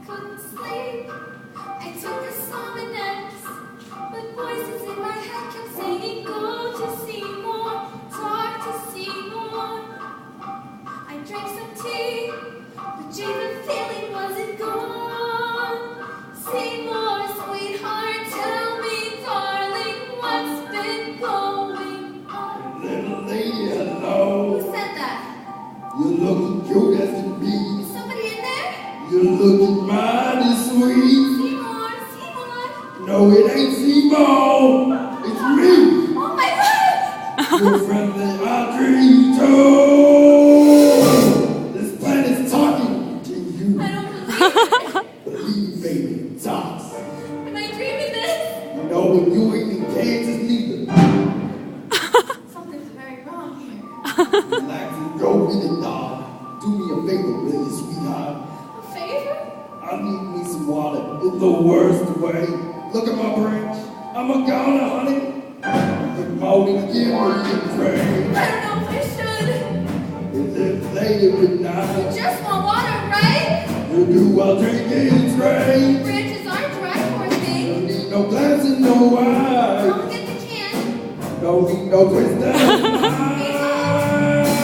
Couldn't sleep. I took a Sominex, but voices in my head kept saying, "Go to Seymour, talk to Seymour." I drank some tea, but gee, the feeling wasn't gone. Seymour, sweetheart, tell me, darling, what's been going on? Little lady, hello. Who said that? You're looking cute as can be. Is somebody in there? You're looking mighty sweet. Seymour, Seymour. No, it ain't Seymour. It's me, Oh my God! your friendly Audrey too. This planet's talking to you. I don't believe it. Believe me, baby, it talks. Am I dreaming this? You know when you ain't in Kansas neither. Something's very wrong here. Relax and go with it, dog. Do me a favor, will you, sweetheart? A favor? I need me some water in the worst way. Look at my branch. I'm a goner, honey. The morning give me the praise. I don't know if I should. Is it late at night? Just want water, right? You do while drinking straight. Branches aren't dry, poor thing. Don't need no glass and no wine. Don't get the can. Don't need no twist down.